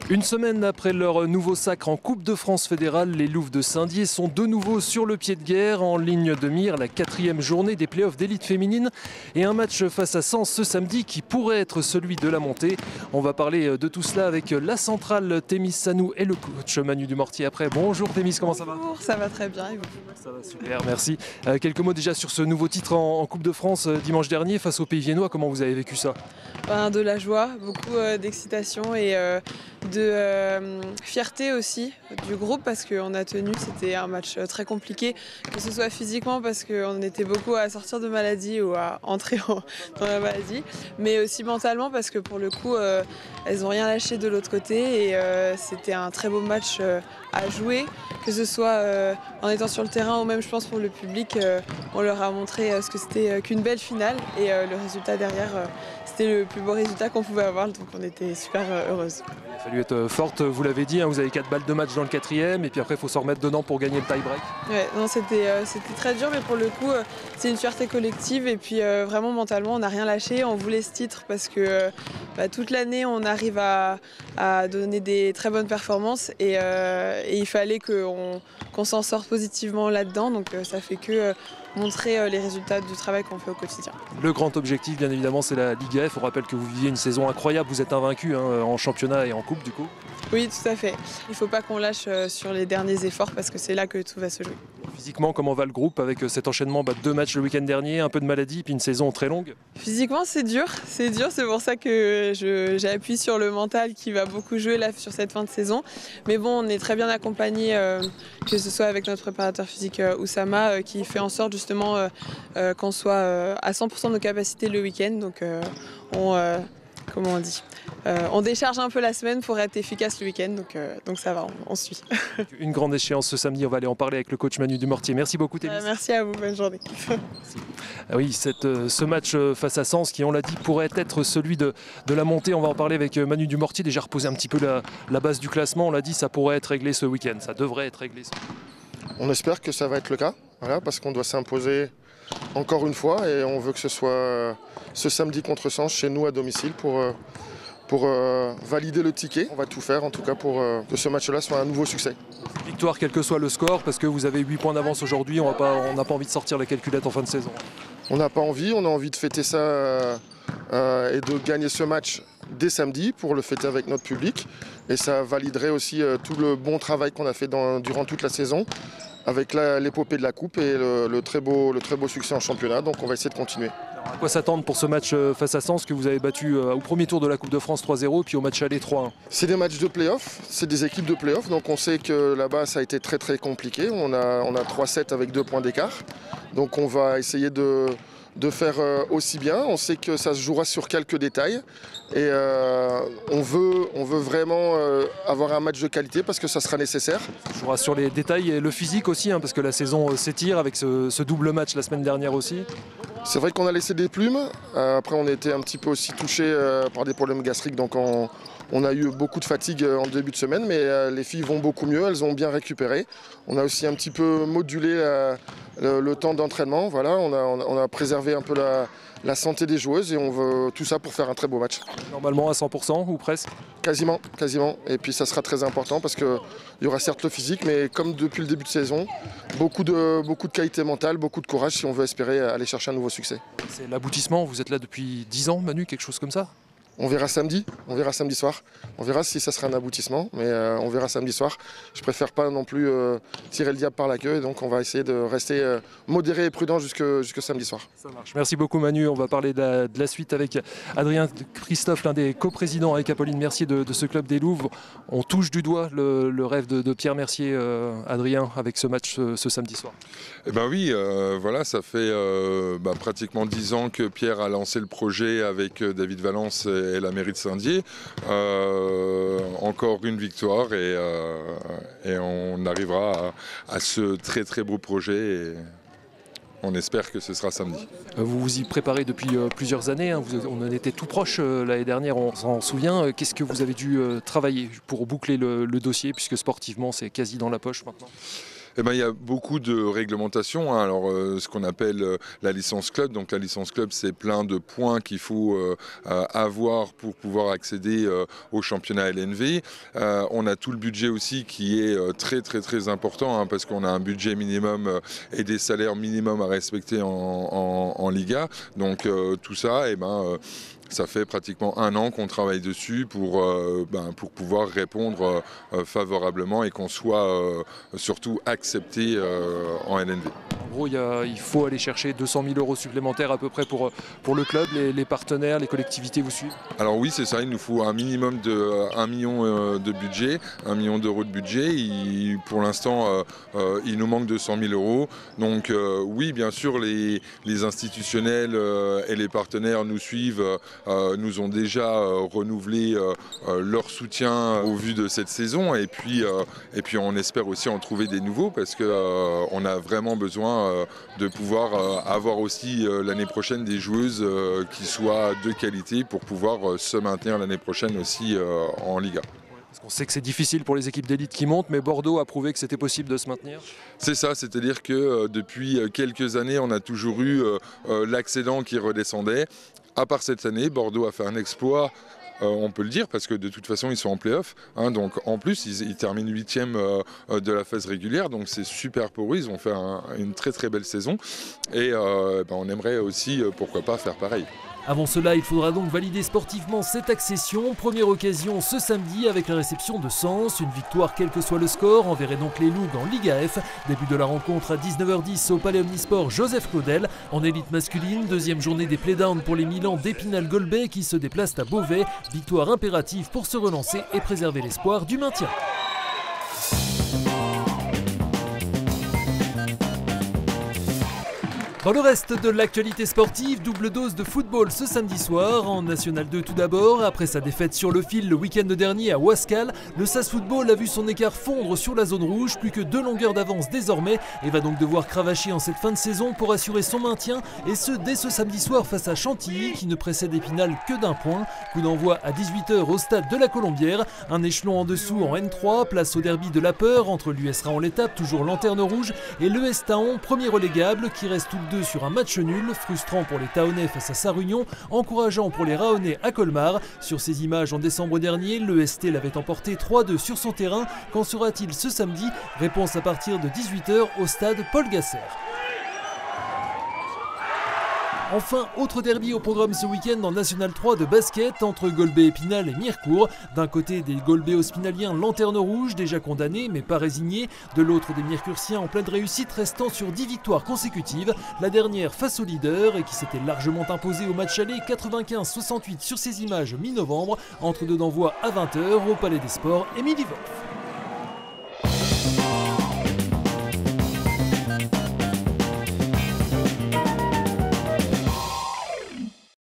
Une semaine après leur nouveau sacre en Coupe de France fédérale, les Louves de Saint-Dié sont de nouveau sur le pied de guerre, en ligne de mire la 4e journée des playoffs d'élite féminine et un match face à Sens ce samedi qui pourrait être celui de la montée. On va parler de tout cela avec la centrale Thémis Sanou et le coach Manu Dumortier après. Bonjour Thémis, comment ça va? Bonjour, ça va très bien et vous? Ça va super, merci. Quelques mots déjà sur ce nouveau titre en Coupe de France dimanche dernier face au Pays Viennois, comment vous avez vécu ça? De la joie, beaucoup d'excitation et de fierté aussi du groupe parce qu'on a tenu, c'était un match très compliqué, que ce soit physiquement parce qu'on était beaucoup à sortir de maladie ou à entrer dans la maladie, mais aussi mentalement parce que pour le coup elles n'ont rien lâché de l'autre côté et c'était un très beau match à jouer, que ce soit en étant sur le terrain ou même je pense pour le public, on leur a montré ce que c'était qu'une belle finale et le résultat derrière c'était le plus beau résultat qu'on pouvait avoir, donc on était super heureuses. Il a fallu être forte, vous l'avez dit, hein, vous avez 4 balles de match dans le 4e et puis après il faut s'en remettre dedans pour gagner le tie-break. Ouais, non, c'était très dur, mais pour le coup c'est une fierté collective et puis vraiment mentalement on n'a rien lâché, on voulait ce titre parce que toute l'année on arrive à donner des très bonnes performances et il fallait qu'on s'en sorte positivement là-dedans, donc ça fait que montrer les résultats du travail qu'on fait au quotidien. Le grand objectif bien évidemment c'est la Ligue F, on rappelle que vous viviez une saison incroyable, vous êtes invaincu en championnat et en coupe du coup. Oui, tout à fait. Il ne faut pas qu'on lâche sur les derniers efforts parce que c'est là que tout va se jouer. Physiquement, comment va le groupe avec cet enchaînement 2 matchs le week-end dernier, un peu de maladie puis une saison très longue? Physiquement c'est dur, c'est pour ça que j'appuie sur le mental qui va beaucoup jouer là sur cette fin de saison. Mais bon, on est très bien accompagné, que ce soit avec notre préparateur physique Oussama qui fait en sorte justement qu'on soit à 100% de nos capacités le week-end. Donc on décharge un peu la semaine pour être efficace le week-end, donc ça va, on suit. Une grande échéance ce samedi, on va aller en parler avec le coach Manu Dumortier. Merci beaucoup Thémis. Merci à vous, bonne journée. Oui, ce match face à Sens qui, on l'a dit, pourrait être celui de la montée. On va en parler avec Manu Dumortier, déjà reposer un petit peu la base du classement. On l'a dit, ça pourrait être réglé ce week-end, ça devrait être réglé. On espère que ça va être le cas, voilà, parce qu'on doit s'imposer encore une fois et on veut que ce soit ce samedi contre Sens chez nous à domicile pour valider le ticket. On va tout faire en tout cas pour que ce match-là soit un nouveau succès. Victoire quel que soit le score, parce que vous avez 8 points d'avance aujourd'hui, on n'a pas envie de sortir la calculette en fin de saison. On n'a pas envie, on a envie de fêter ça et de gagner ce match dès samedi pour le fêter avec notre public. Et ça validerait aussi tout le bon travail qu'on a fait durant toute la saison, avec l'épopée de la coupe et le très beau succès en championnat, donc on va essayer de continuer. Alors à quoi s'attendre pour ce match face à Sens que vous avez battu au premier tour de la Coupe de France 3-0 puis au match aller 3-1? C'est des matchs de play-off, c'est des équipes de play-off, donc on sait que là-bas ça a été très très compliqué, on a 3-7 avec 2 points d'écart, donc on va essayer de faire aussi bien. On sait que ça se jouera sur quelques détails et on veut vraiment avoir un match de qualité parce que ça sera nécessaire. Ça se jouera sur les détails et le physique aussi, parce que la saison s'étire avec ce double match la semaine dernière aussi. C'est vrai qu'on a laissé des plumes, après on était un petit peu aussi touché par des problèmes gastriques, donc on a eu beaucoup de fatigue en début de semaine, mais les filles vont beaucoup mieux, elles ont bien récupéré. On a aussi un petit peu modulé le temps d'entraînement, voilà, on a préservé un peu la santé des joueuses et on veut tout ça pour faire un très beau match. Normalement à 100% ou presque? Quasiment. Et puis ça sera très important parce qu'il y aura certes le physique, mais comme depuis le début de saison, beaucoup de qualité mentale, beaucoup de courage si on veut espérer aller chercher un nouveau succès. C'est l'aboutissement, vous êtes là depuis 10 ans Manu, quelque chose comme ça? On verra samedi soir. On verra si ça sera un aboutissement, mais on verra samedi soir. Je préfère pas non plus tirer le diable par la queue, et donc on va essayer de rester modéré et prudent jusque samedi soir. Ça marche. Merci beaucoup Manu, on va parler de la suite avec Adrien Christophe, l'un des coprésidents avec Apolline Mercier de ce club des Louves. On touche du doigt le rêve de Pierre Mercier, Adrien, avec ce match ce samedi soir. Eh ben oui, voilà, ça fait pratiquement 10 ans que Pierre a lancé le projet avec David Valence et la mairie de Saint-Dié. Encore une victoire et on arrivera à ce très très beau projet. Et on espère que ce sera samedi. Vous vous y préparez depuis plusieurs années, on en était tout proche l'année dernière, on s'en souvient. Qu'est-ce que vous avez dû travailler pour boucler le dossier, puisque sportivement c'est quasi dans la poche maintenant? Eh ben, il y a beaucoup de réglementations. Alors, ce qu'on appelle la licence club. Donc, la licence club, c'est plein de points qu'il faut avoir pour pouvoir accéder au championnat LNV. On a tout le budget aussi qui est très important parce qu'on a un budget minimum et des salaires minimums à respecter en Liga. Donc, tout ça, ça fait pratiquement 1 an qu'on travaille dessus pour pouvoir répondre favorablement et qu'on soit surtout accepté en LNV. En gros, il faut aller chercher 200 000 € supplémentaires à peu près pour le club, les partenaires, les collectivités vous suivent? Alors oui, c'est ça, il nous faut un minimum de 1 million de budget, 1 million d'euros de budget. Pour l'instant, il nous manque 200 000 €. Donc oui, bien sûr, les institutionnels et les partenaires nous suivent, nous ont déjà renouvelé leur soutien au vu de cette saison. Et puis on espère aussi en trouver des nouveaux parce qu'on a vraiment besoin de pouvoir avoir aussi l'année prochaine des joueuses qui soient de qualité pour pouvoir se maintenir l'année prochaine aussi en Liga. Parce qu'on sait que c'est difficile pour les équipes d'élite qui montent, mais Bordeaux a prouvé que c'était possible de se maintenir. C'est ça, c'est-à-dire que depuis quelques années, on a toujours eu l'accédant qui redescendait. À part cette année, Bordeaux a fait un exploit. On peut le dire parce que de toute façon ils sont en play-off, donc en plus ils terminent 8e de la phase régulière, donc c'est super pour eux, ils ont fait une très belle saison et on aimerait aussi pourquoi pas faire pareil. Avant cela, il faudra donc valider sportivement cette accession. Première occasion ce samedi avec la réception de Sens. Une victoire quel que soit le score enverrait donc les Loups en Liga F. Début de la rencontre à 19h10 au Palais Omnisport Joseph Claudel. En élite masculine, deuxième journée des playdowns pour les Milans d'Épinal-Golbet qui se déplacent à Beauvais. Victoire impérative pour se relancer et préserver l'espoir du maintien. Dans le reste de l'actualité sportive, double dose de football ce samedi soir. En National 2 tout d'abord, après sa défaite sur le fil le week-end dernier à Wascal, le SAS Football a vu son écart fondre sur la zone rouge, plus que 2 longueurs d'avance désormais, et va donc devoir cravacher en cette fin de saison pour assurer son maintien, et ce dès ce samedi soir face à Chantilly, qui ne précède Épinal que d'1 point. Coup d'envoi à 18h au stade de la Colombière, un échelon en dessous en N3, place au derby de la peur entre l'US Raon l'étape, toujours lanterne rouge, et l'ES Taon, premier relégable, qui reste toutes deux sur un match nul, frustrant pour les Taonais face à Sarre-Union, encourageant pour les Raonais à Colmar. Sur ces images en décembre dernier, l'EST l'avait emporté 3-2 sur son terrain. Qu'en sera-t-il ce samedi? Réponse à partir de 18h au stade Paul Gasser. Enfin, autre derby au programme ce week-end en National 3 de basket entre Golbet-Épinal et Mirecourt. D'un côté des Golbet-Hospinaliens lanterne rouge, déjà condamnés mais pas résignés. De l'autre des Mircursiens en pleine réussite, restant sur 10 victoires consécutives. La dernière face au leader et qui s'était largement imposé au match aller 95-68 sur ces images mi-novembre. Entre deux d'envoi à 20h au Palais des Sports, Émilie Wolf.